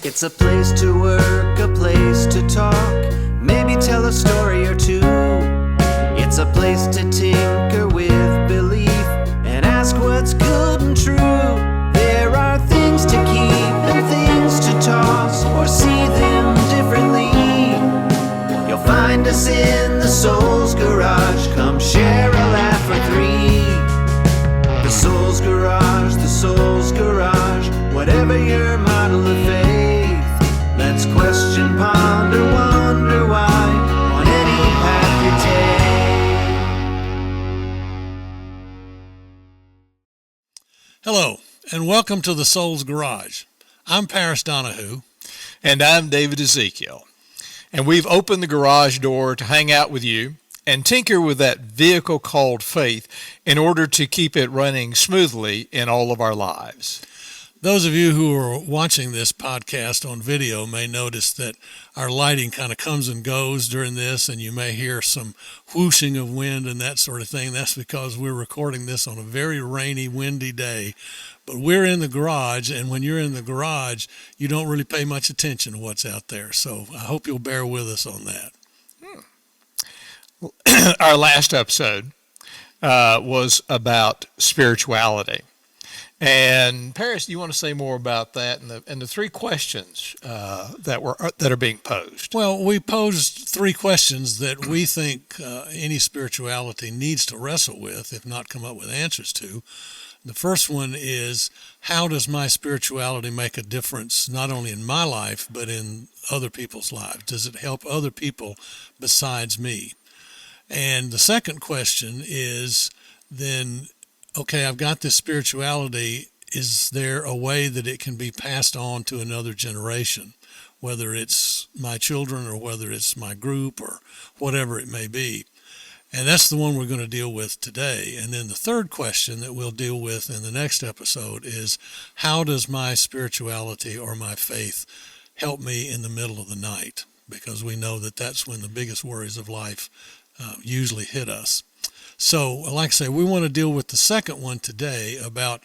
It's a place to work, a place to talk, maybe tell a story or two. It's a place to tinker with belief and ask what's good and true. There are things to keep and things to toss or see them differently. You'll find us in the Soul's Garage. Come share a laugh or three. The Soul's Garage, the Soul's Garage. Whatever your model of faith, let's question, ponder, wonder why on any path you take. Hello, and welcome to the Soul's Garage. I'm Paris Donahue. And I'm David Ezekiel. And we've opened the garage door to hang out with you and tinker with that vehicle called faith in order to keep it running smoothly in all of our lives. Those of you who are watching this podcast on video may notice that our lighting kind of comes and goes during this, and you may hear some whooshing of wind and that sort of thing. That's because we're recording this on a very rainy, windy day. But we're in the garage, and when you're in the garage, you don't really pay much attention to what's out there. So I hope you'll bear with us on that. Our last episode was about spirituality. And Paris, do you want to say more about that and the three questions that are being posed? Well, we posed three questions that we think any spirituality needs to wrestle with, if not come up with answers to. The first one is, how does my spirituality make a difference not only in my life but in other people's lives? Does it help other people besides me? And the second question is then, okay, I've got this spirituality. Is there a way that it can be passed on to another generation, whether it's my children or whether it's my group or whatever it may be? And that's the one we're going to deal with today. And then the third question that we'll deal with in the next episode is, how does my spirituality or my faith help me in the middle of the night? Because we know that that's when the biggest worries of life usually hit us. So, like I say, we want to deal with the second one today about,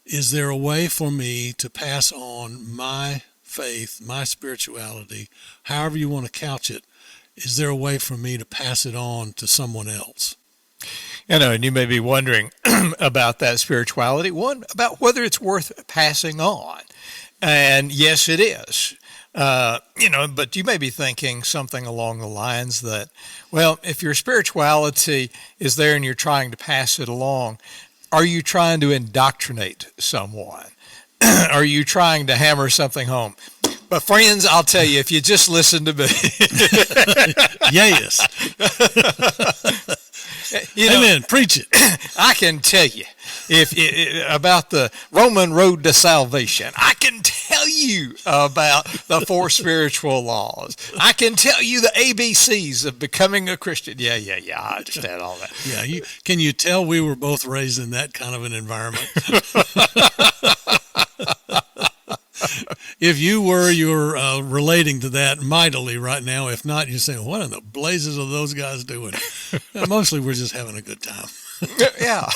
is there a way for me to pass on my faith, my spirituality, however you want to couch it? Is there a way for me to pass it on to someone else? And you may be wondering about that spirituality, one, about whether it's worth passing on. And yes, it is. But you may be thinking something along the lines that, well, if your spirituality is there and you're trying to pass it along, are you trying to indoctrinate someone? Are you trying to hammer something home? But friends, I'll tell you, if you just listen to me. Yes. Amen. Preach it. I can tell you about the Roman road to salvation. I can tell you about the 4 spiritual laws. I can tell you the ABCs of becoming a Christian. Yeah, I understand all that. Yeah, can you tell we were both raised in that kind of an environment? If you were, you're relating to that mightily right now. If not, you're saying, what in the blazes are those guys doing? Mostly we're just having a good time. Yeah.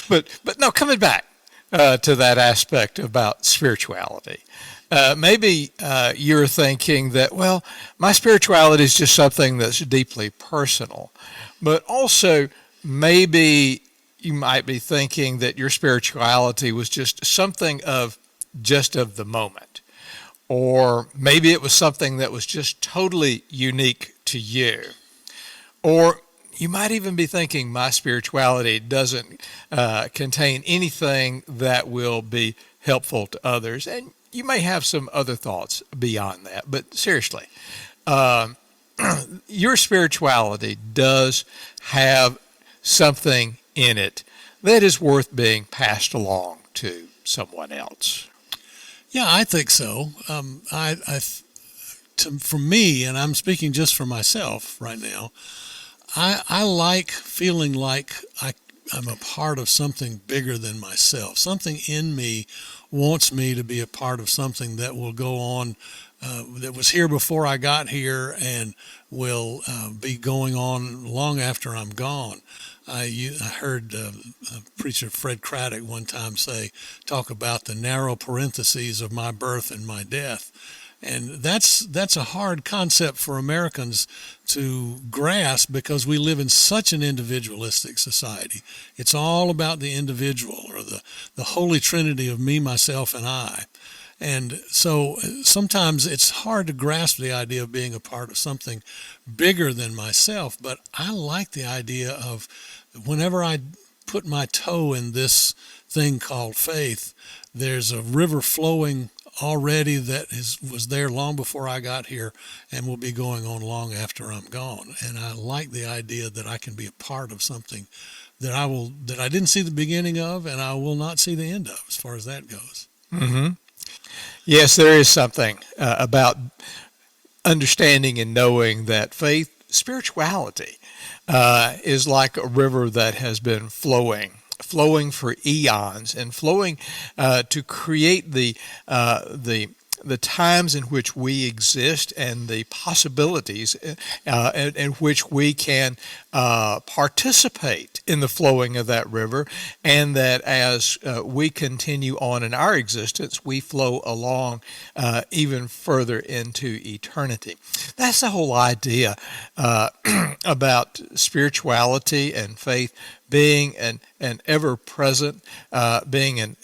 But no, coming back to that aspect about spirituality. Maybe you're thinking that, well, my spirituality is just something that's deeply personal. But also maybe you might be thinking that your spirituality was just something of the moment. Or maybe it was something that was just totally unique to you. Or you might even be thinking my spirituality doesn't contain anything that will be helpful to others. And you may have some other thoughts beyond that. But seriously, your spirituality does have something in it that is worth being passed along to someone else. Yeah, I think so. For me, and I'm speaking just for myself right now, I like feeling like I'm a part of something bigger than myself. Something in me wants me to be a part of something that will go on, that was here before I got here and will be going on long after I'm gone. I heard preacher Fred Craddock one time talk about the narrow parentheses of my birth and my death. And that's a hard concept for Americans to grasp because we live in such an individualistic society. It's all about the individual, or the holy trinity of me, myself, and I. And so sometimes it's hard to grasp the idea of being a part of something bigger than myself, but I like the idea of whenever I put my toe in this thing called faith, there's a river flowing already that was there long before I got here and will be going on long after I'm gone. And I like the idea that I can be a part of something that I didn't see the beginning of and I will not see the end of as far as that goes. Mm-hmm. Yes, there is something about understanding and knowing that faith, spirituality, is like a river that has been flowing for eons and flowing to create the times in which we exist and the possibilities in which we can participate in the flowing of that river, and that as we continue on in our existence, we flow along even further into eternity. That's the whole idea about spirituality and faith being an ever-present, being an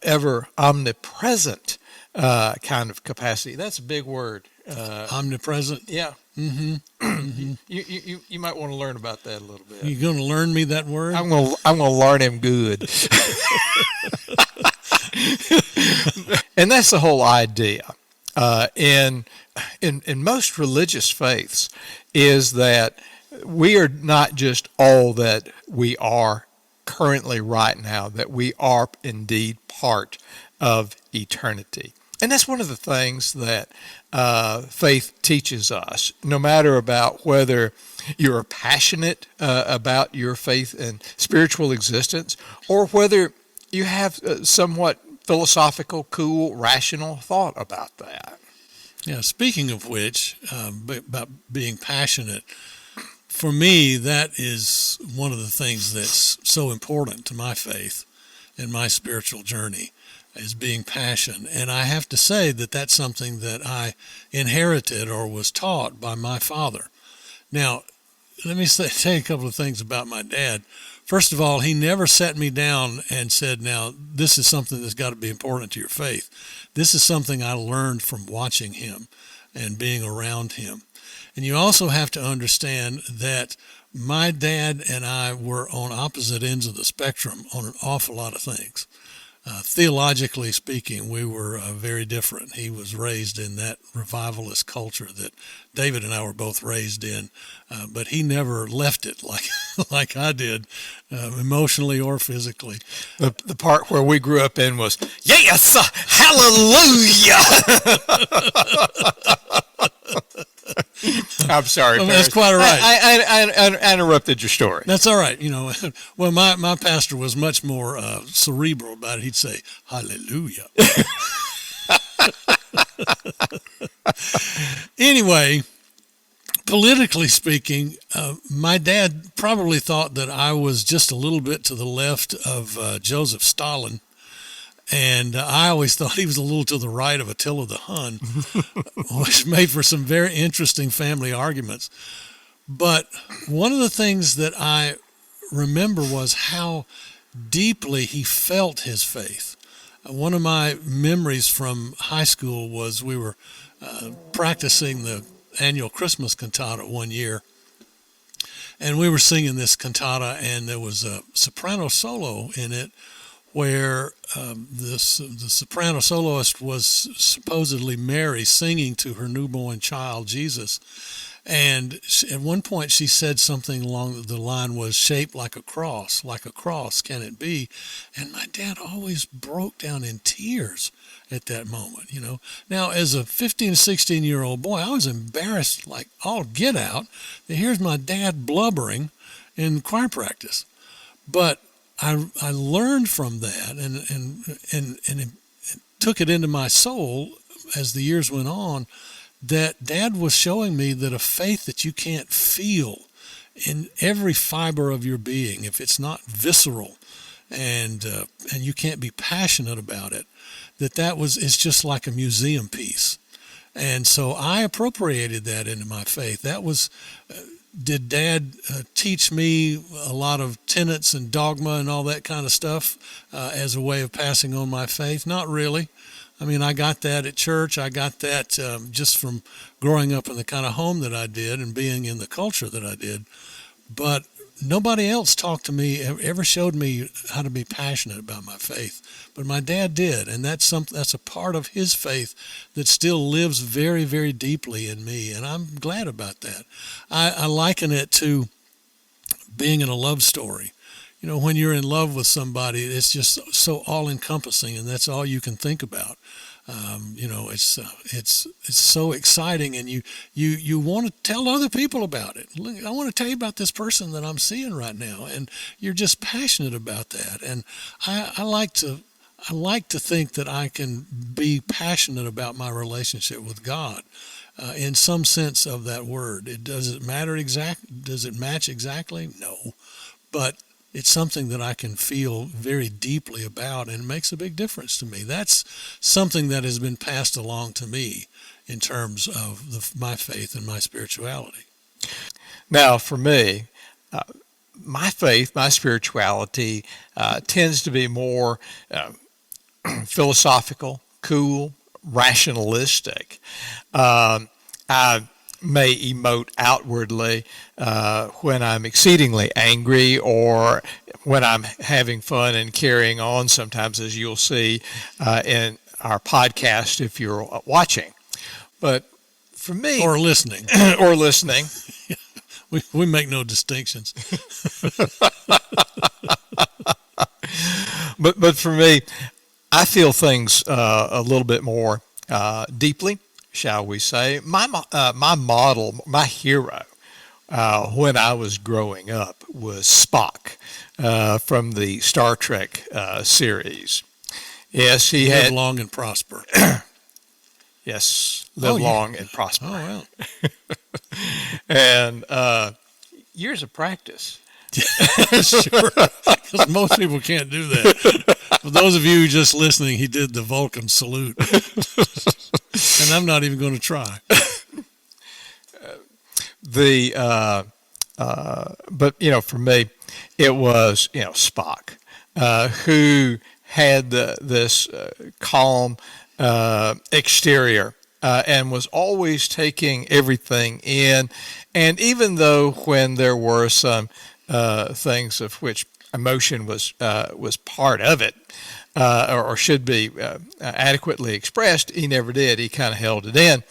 ever omnipresent kind of capacity. That's a big word. Omnipresent? Yeah. Mm-hmm. Mm-hmm. You might want to learn about that a little bit. You going to learn me that word? I'm going to learn him good. And that's the whole idea. In most religious faiths is that we are not just all that we are currently right now, that we are indeed part of eternity. And that's one of the things that faith teaches us, no matter about whether you're passionate about your faith and spiritual existence, or whether you have somewhat philosophical, cool, rational thought about that. Yeah, speaking of which, about being passionate, for me, that is one of the things that's so important to my faith and my spiritual journey, is being passionate. And I have to say that that's something that I inherited or was taught by my father. Now, let me say a couple of things about my dad. First of all, he never sat me down and said, now, this is something that's got to be important to your faith. This is something I learned from watching him and being around him. And you also have to understand that my dad and I were on opposite ends of the spectrum on an awful lot of things. Theologically speaking, we were very different. He was raised in that revivalist culture that David and I were both raised in, but he never left it like I did, emotionally or physically. The part where we grew up in was, yes, hallelujah! I'm sorry, well, that's quite all right. I interrupted your story. That's all right. Well, my pastor was much more cerebral about it. He'd say, hallelujah. Anyway, politically speaking, my dad probably thought that I was just a little bit to the left of Joseph Stalin. And I always thought he was a little to the right of Attila the Hun, which made for some very interesting family arguments. But one of the things that I remember was how deeply he felt his faith. One of my memories from high school was we were practicing the annual Christmas cantata one year, and we were singing this cantata, and there was a soprano solo in it where the soprano soloist was supposedly Mary singing to her newborn child, Jesus. And at one point she said something along the line was, shaped like a cross can it be? And my dad always broke down in tears at that moment, Now, as a 15, 16-year-old boy, I was embarrassed like all get out. Here's my dad blubbering in choir practice. But I learned from that and it took it into my soul as the years went on, that Dad was showing me that a faith that you can't feel in every fiber of your being, if it's not visceral and you can't be passionate about it, it's just like a museum piece. And so I appropriated that into my faith. That was, did Dad teach me a lot of tenets and dogma and all that kind of stuff as a way of passing on my faith? Not really. I mean, I got that at church. I got that just from growing up in the kind of home that I did and being in the culture that I did. But nobody else talked to me, ever showed me how to be passionate about my faith. But my dad did, and that's a part of his faith that still lives very, very deeply in me, and I'm glad about that. I liken it to being in a love story. You know, when you're in love with somebody, it's just so all-encompassing, and that's all you can think about. You know, it's so exciting, and you want to tell other people about it. Look, I want to tell you about this person that I'm seeing right now, and you're just passionate about that. And I like to think that I can be passionate about my relationship with God, in some sense of that word. Does it match exactly? No, but it's something that I can feel very deeply about, and it makes a big difference to me. That's something that has been passed along to me in terms of my faith and my spirituality. Now, for me, my faith, my spirituality tends to be more philosophical, cool, rationalistic. I may emote outwardly when I'm exceedingly angry, or when I'm having fun and carrying on, sometimes, as you'll see in our podcast if you're watching. But for me... Or listening. Or listening. We make no distinctions. But for me, I feel things a little bit more deeply, shall we say. My model, my hero, when I was growing up was Spock from the Star Trek series. Yes, he Live had... long and prosper. Yes, live long and prosper. Oh, well. And years of practice. Sure, because most people can't do that. For those of you just listening, he did the Vulcan salute. And I'm not even going to try. But, you know, for me, it was, you know, Spock, who had this calm exterior, and was always taking everything in. And even though when there were some things of which emotion was part of it, or should be adequately expressed, he never did. He kind of held it in.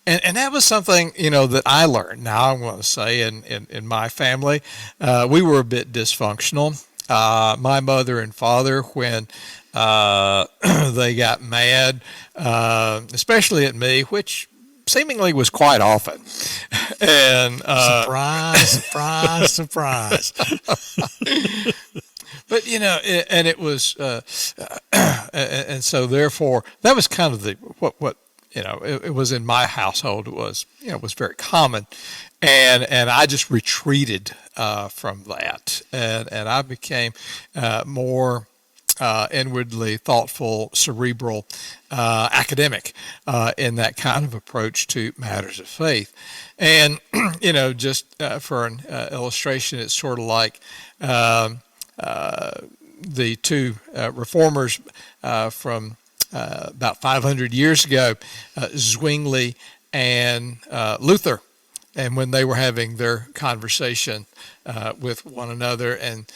And that was something, you know, that I learned. Now, I'm going to say in my family, we were a bit dysfunctional. My mother and father, when they got mad, especially at me, which seemingly was quite often. And surprise. But, you know, it was, and so therefore that was kind of what you know, it was in my household. It was, you know, it was very common, and I just retreated from that, and I became more inwardly thoughtful, cerebral, academic in that kind of approach to matters of faith. And, you know, just for an illustration, it's sort of like the two reformers from about 500 years ago, Zwingli and Luther. And when they were having their conversation with one another, and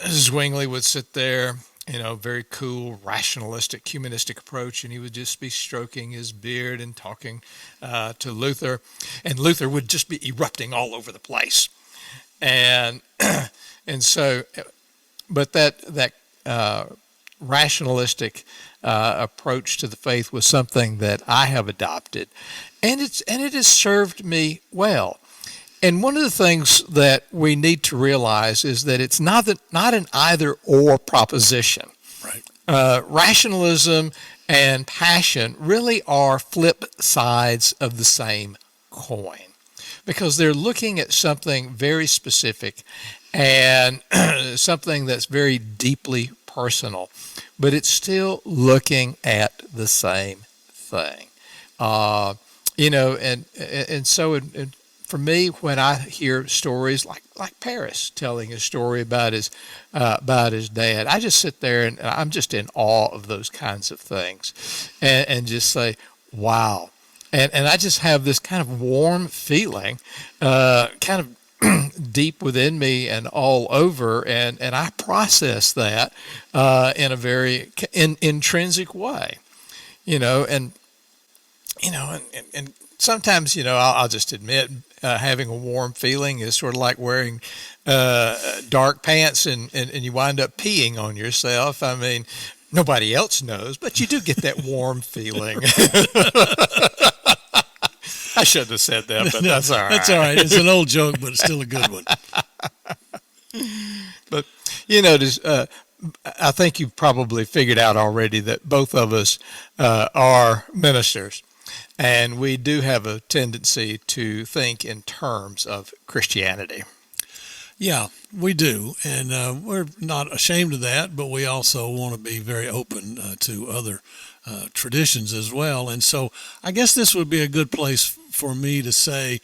Zwingli would sit there, you know, very cool, rationalistic, humanistic approach, and he would just be stroking his beard and talking to Luther, and Luther would just be erupting all over the place. And so, but that rationalistic approach to the faith was something that I have adopted, and it has served me well. And one of the things that we need to realize is that it's not an either or proposition. Right. Rationalism and passion really are flip sides of the same coin, because they're looking at something very specific and something that's very deeply personal, but it's still looking at the same thing. And so for me, when I hear stories like Paris telling a story about his dad, I just sit there and I'm just in awe of those kinds of things, and just say, wow. And I just have this kind of warm feeling, kind of deep within me and all over, and I process that in a very intrinsic way, and sometimes, I'll just admit, having a warm feeling is sort of like wearing dark pants and you wind up peeing on yourself. I mean, nobody else knows, but you do get that warm feeling. I shouldn't have said that, but that's all right. That's all right. It's an old joke, but it's still a good one. But, I think you've probably figured out already that both of us are ministers. And we do have a tendency to think in terms of Christianity. Yeah, we do. And we're not ashamed of that, but we also want to be very open to other traditions as well. And so I guess this would be a good place for me to say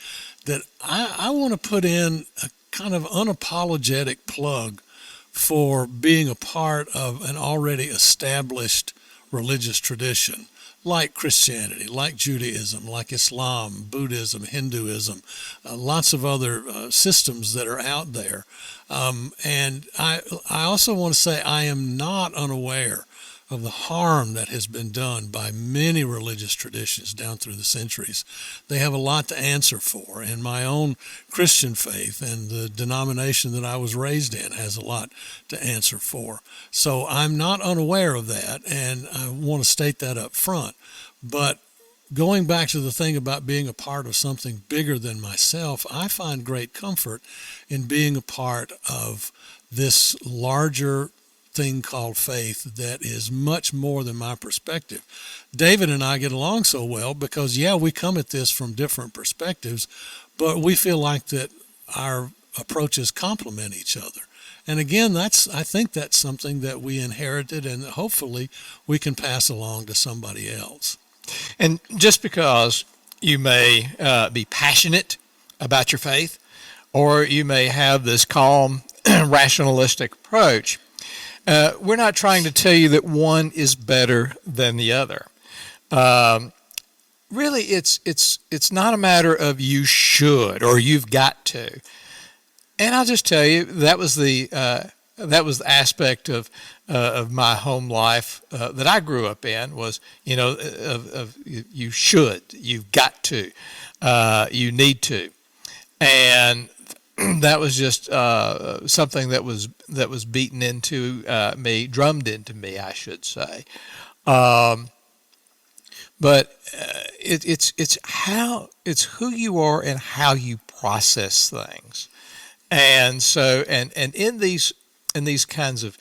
that I want to put in a kind of unapologetic plug for being a part of an already established religious tradition, like Christianity, like Judaism, like Islam, Buddhism, Hinduism, lots of other systems that are out there. And I also want to say I am not unaware of the harm that has been done by many religious traditions down through the centuries. They have a lot to answer for, and my own Christian faith and the denomination that I was raised in has a lot to answer for. So I'm not unaware of that, and I want to state that up front. But going back to the thing about being a part of something bigger than myself, I find great comfort in being a part of this larger thing called faith that is much more than my perspective. David and I get along so well because, we come at this from different perspectives, but we feel like that our approaches complement each other. And again, I think that's something that we inherited, and hopefully we can pass along to somebody else. And just because you may be passionate about your faith, or you may have this calm, rationalistic approach, we're not trying to tell you that one is better than the other. Really, it's not a matter of you should or you've got to. And I'll just tell you, that was the aspect of my home life that I grew up in, was you should, you've got to, you need to, and that was just something that was beaten into me, drummed into me, I should say. But it's who you are and how you process things, and so and in these kinds of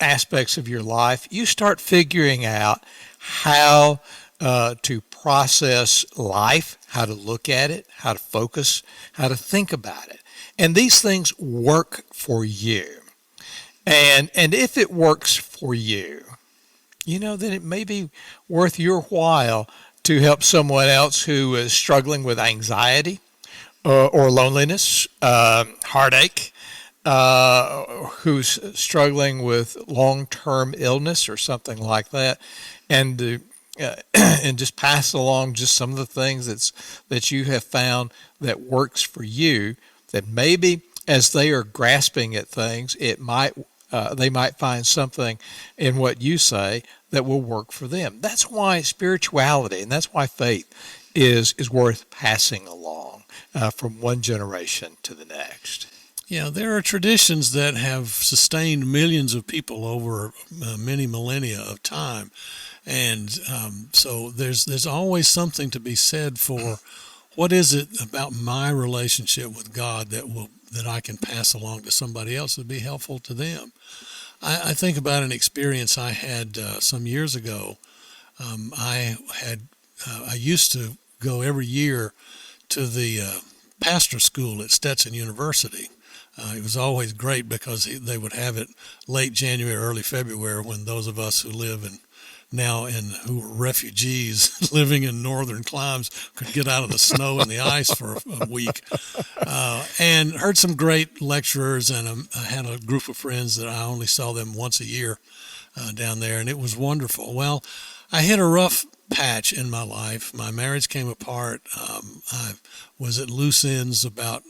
aspects of your life, you start figuring out how to process life, how to look at it, how to focus, how to think about it. And these things work for you. And if it works for you, then it may be worth your while to help someone else who is struggling with anxiety or loneliness, heartache, who's struggling with long-term illness or something like that, and just pass along just some of the things that you have found that works for you, that maybe as they are grasping at things, they might find something in what you say that will work for them. That's why spirituality and that's why faith is worth passing along from one generation to the next. Yeah, there are traditions that have sustained millions of people over many millennia of time. And so there's always something to be said for what is it about my relationship with God that I can pass along to somebody else that would be helpful to them? I think about an experience I had some years ago. I used to go every year to the pastor school at Stetson University. It was always great because they would have it late January, early February, when those of us who live who were refugees living in northern climes could get out of the snow and the ice for a week. And heard some great lecturers, and I had a group of friends that I only saw them once a year down there, and it was wonderful. Well, I hit a rough patch in my life. My marriage came apart. I was at loose ends about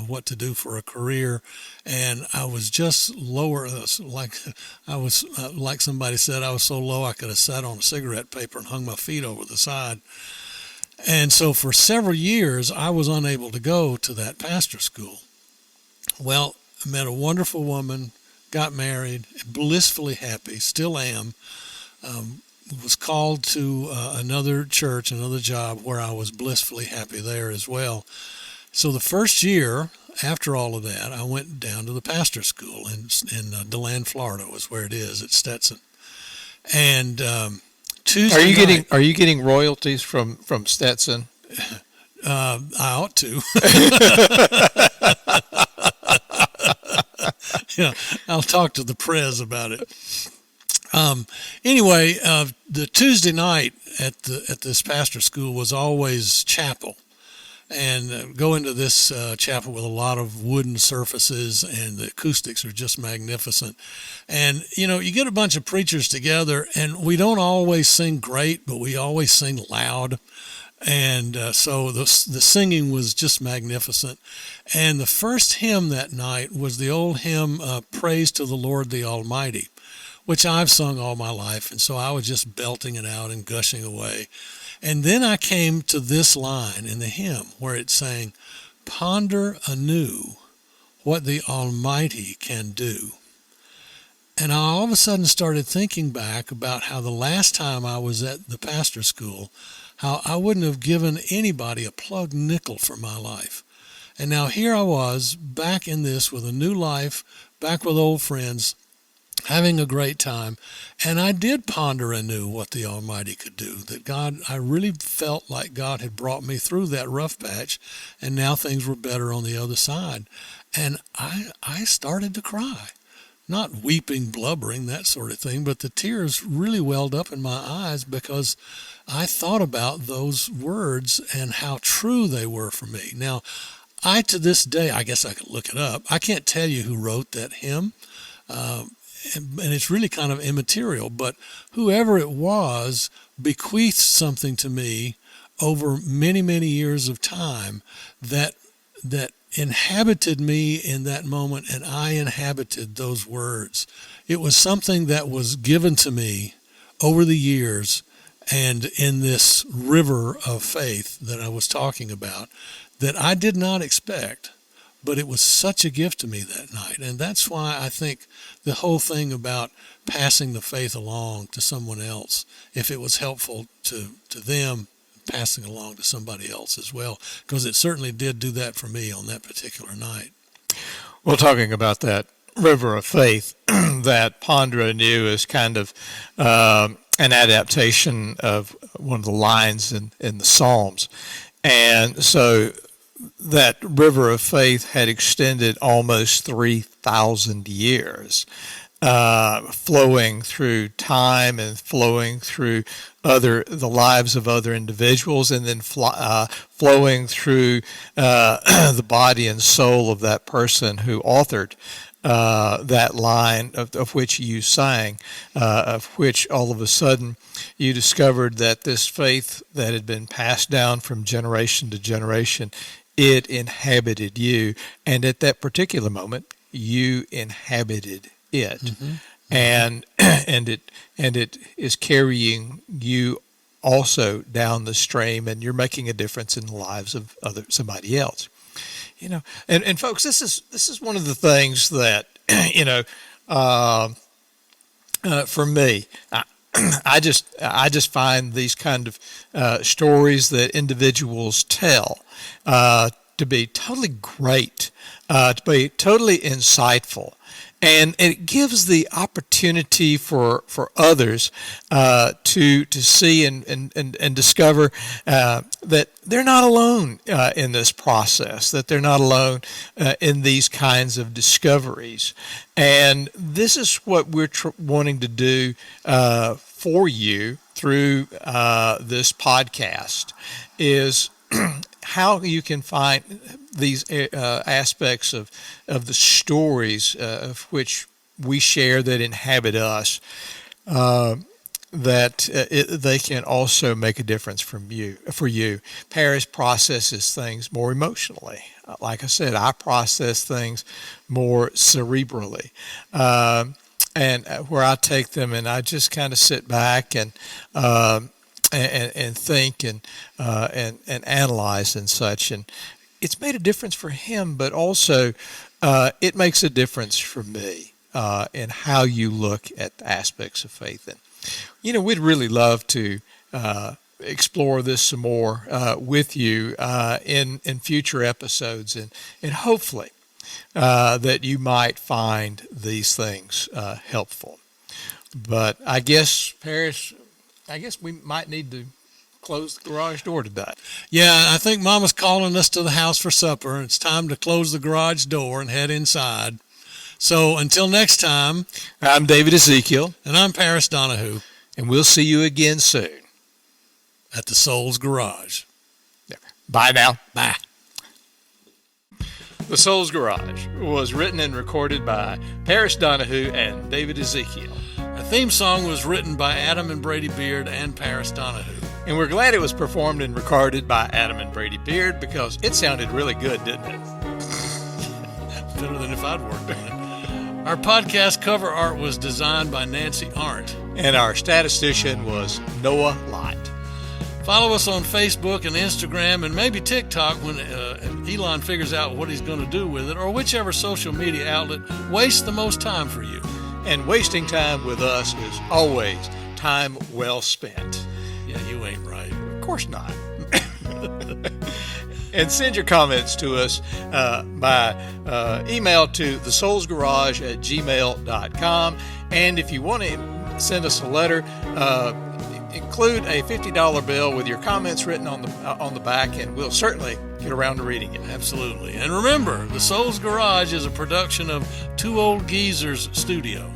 what to do for a career, and I was just lower. Like somebody said, I was so low I could have sat on a cigarette paper and hung my feet over the side. And so for several years, I was unable to go to that pastor school. Well, I met a wonderful woman, got married, blissfully happy, still am. Was called to another church, another job where I was blissfully happy there as well. So the first year after all of that, I went down to the pastor school in DeLand, Florida, was where it is at Stetson. And Tuesday Are you getting royalties from Stetson? I ought to. Yeah, I'll talk to the prez about it. Anyway, the Tuesday night at this pastor school was always chapel, and go into this chapel with a lot of wooden surfaces, and the acoustics are just magnificent. And you get a bunch of preachers together, and we don't always sing great, but we always sing loud. And so the singing was just magnificent. And the first hymn that night was the old hymn, Praise to the Lord the Almighty, which I've sung all my life. And so I was just belting it out and gushing away. And then I came to this line in the hymn where it's saying, ponder anew what the Almighty can do. And I all of a sudden started thinking back about how the last time I was at the pastor school, how I wouldn't have given anybody a plug nickel for my life. And now here I was back in this with a new life, back with old friends, having a great time. And I did ponder anew what the Almighty could do, that God, I really felt like God had brought me through that rough patch, and now things were better on the other side. And I started to cry. Not weeping, blubbering, that sort of thing, but the tears really welled up in my eyes because I thought about those words and how true they were for me. Now, to this day, I guess I could look it up. I can't tell you who wrote that hymn, and it's really kind of immaterial, but whoever it was bequeathed something to me over many, many years of time that inhabited me in that moment, and I inhabited those words. It was something that was given to me over the years and in this river of faith that I was talking about that I did not expect, but it was such a gift to me that night. And that's why I think the whole thing about passing the faith along to someone else, if it was helpful to them, passing along to somebody else as well, because it certainly did do that for me on that particular night. Well, talking about that river of faith, that ponder anew is kind of an adaptation of one of the lines in the Psalms. And so that river of faith had extended almost 3,000 years, flowing through time and flowing through the lives of other individuals, and then flowing through the body and soul of that person who authored that line of which you sang, of which all of a sudden you discovered that this faith that had been passed down from generation to generation, it inhabited you, and at that particular moment you inhabited it. Mm-hmm. And it is carrying you also down the stream, and you're making a difference in the lives of somebody else. And folks, this is one of the things that for me, I just find these kind of stories that individuals tell to be totally great, to be totally insightful. And it gives the opportunity for others to see and discover that they're not alone in this process, that they're not alone in these kinds of discoveries. And this is what we're wanting to do for you through this podcast, is how you can find these aspects of the stories of which we share that inhabit us, they can also make a difference for you. Paris processes things more emotionally. Like I said, I process things more cerebrally. And where I take them and I just kind of sit back and think and analyze and such, and it's made a difference for him, but also it makes a difference for me in how you look at aspects of faith. And we'd really love to explore this some more with you in future episodes, and hopefully that you might find these things helpful. But I guess, Paris, we might need to close the garage door today. Yeah, I think Mama's calling us to the house for supper. It's time to close the garage door and head inside. So until next time, I'm David Ezekiel. And I'm Paris Donahue. And we'll see you again soon at the Soul's Garage. Bye now. Bye. The Soul's Garage was written and recorded by Paris Donahue and David Ezekiel. Our theme song was written by Adam and Brady Beard and Paris Donahue. And we're glad it was performed and recorded by Adam and Brady Beard because it sounded really good, didn't it? Better than if I'd worked on it. Our podcast cover art was designed by Nancy Arndt. And our statistician was Noah Light. Follow us on Facebook and Instagram and maybe TikTok when Elon figures out what he's going to do with it, or whichever social media outlet wastes the most time for you. And wasting time with us is always time well spent. Yeah, you ain't right. Of course not. And send your comments to us by email to thesoulsgarage@gmail.com. And if you want to send us a letter, include a $50 bill with your comments written on the back, and we'll certainly get around to reading it. Absolutely. And remember, The Soul's Garage is a production of Two Old Geezers Studio.